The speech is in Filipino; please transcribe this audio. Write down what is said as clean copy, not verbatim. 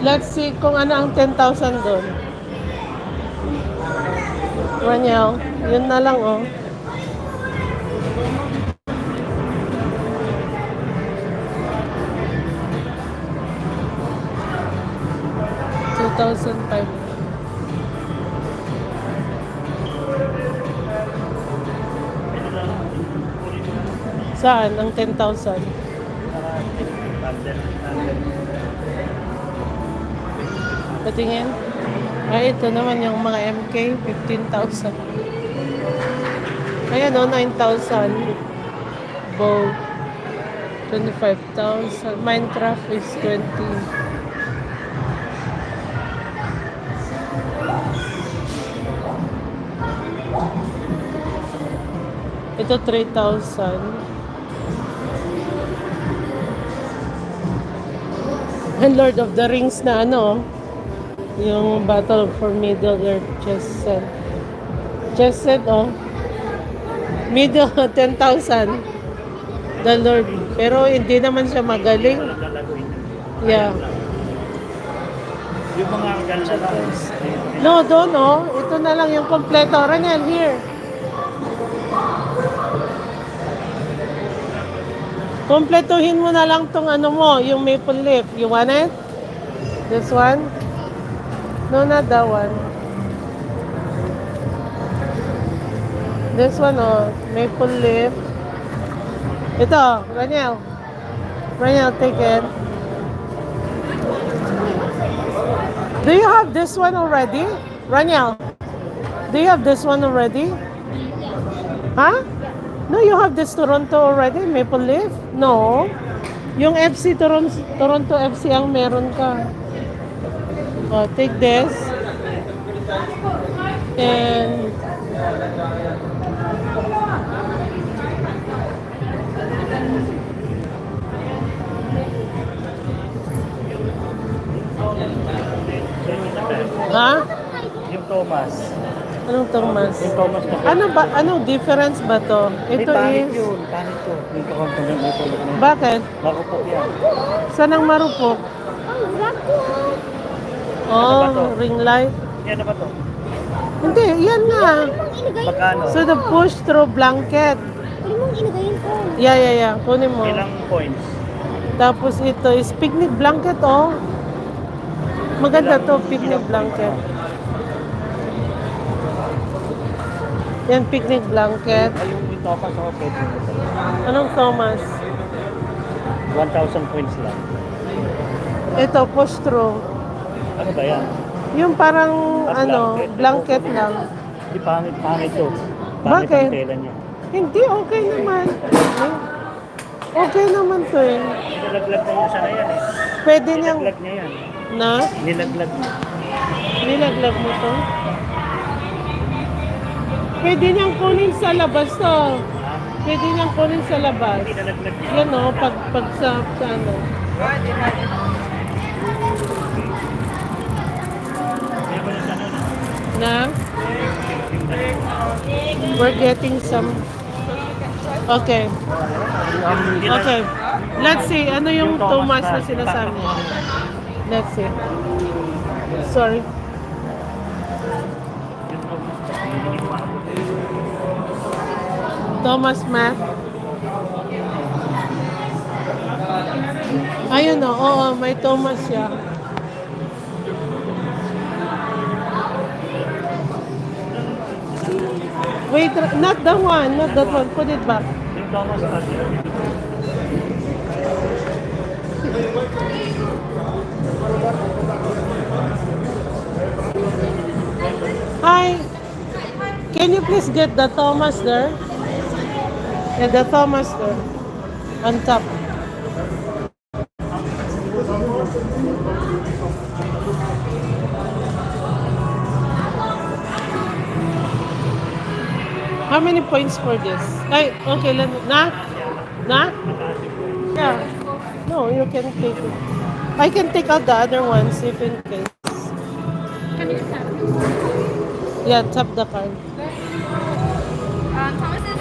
Let's see kung ano ang 10,000 doon. Ranyel, yun na lang oh. $2,500. Saan ang 10,000? Patingin. Ay, ito naman yung mga MK, 15,000. Ayan o, 9,000. Bow, 25,000. Minecraft is 20. Ito 3,000. And Lord of the Rings na ano, yung Battle for Middle Earth chess set. Chess set, oh. Middle, 10,000. The Lord. Pero hindi naman siya magaling. Yeah. Yung mga ganda lang. No, doon, oh. Ito na lang yung kompleto. Ranel, here. Kompletuhin mo na lang tong ano mo, yung maple leaf. You want it? This one? No, not that one. This one, oh. Maple leaf. Ito, Raniel. Raniel, take it. Do you have this one already? Raniel, do you have this one already? Huh? No, you have this Toronto already, Maple Leaf? No. Yung FC, Toronto FC ang meron ka. Oh, take this. And ha? Yung Thomas. Anong Thomas? Yung Thomas na. Ano ba? Anong difference ba to? Ito pangit is... yun. Pangit yun. Yung kakampanyan mo ito. Bakit? Makupo yan. Saan ang marupok? Ano ba to? Oh, ring light. Yan na ba to? Hindi, yan nga. Magkano? So the push through blanket. Pwede mong ilagayin ko. Yeah. Kunin mo. Ilang points? Tapos ito is picnic blanket, oh. Maganda to, picnic blanket. Yan, picnic blanket. Ay, yung Thomas ako pwede. Anong Thomas? 1,000 points lang. Ito, push through. Ano ba yan? Yung parang, ano, blanket lang. Di pangit to. Pangit Bakit? ang tela niya. Hindi, okay naman. Okay naman to eh. Nilaglag na yung sana yan eh. Pwede niyang, Nilaglag niya yan. na, Nilaglag niya. nilaglag mo to. Pwede niyang kunin sa labas to. Pwede niyang kunin sa labas. Nilaglag niya. Yan o, pag sa ano. Kaya ba yung sana na? Na, we're getting some. Okay. Okay. Let's see, ano yung Thomas na sinasabi? Let's see. Sorry. Thomas Math. Ayun o, oo, may Thomas siya. Wait, not that one, not that one. Put it back. Yung Thomas kasi. Hi. Can you please get the Thomas there? Yeah, the Thomas there. On top. How many points for this? Ay, okay, na? Yeah. No, you can take it. I can take out the other ones if in case. Can you tap? Yeah, tap the card. Thomas is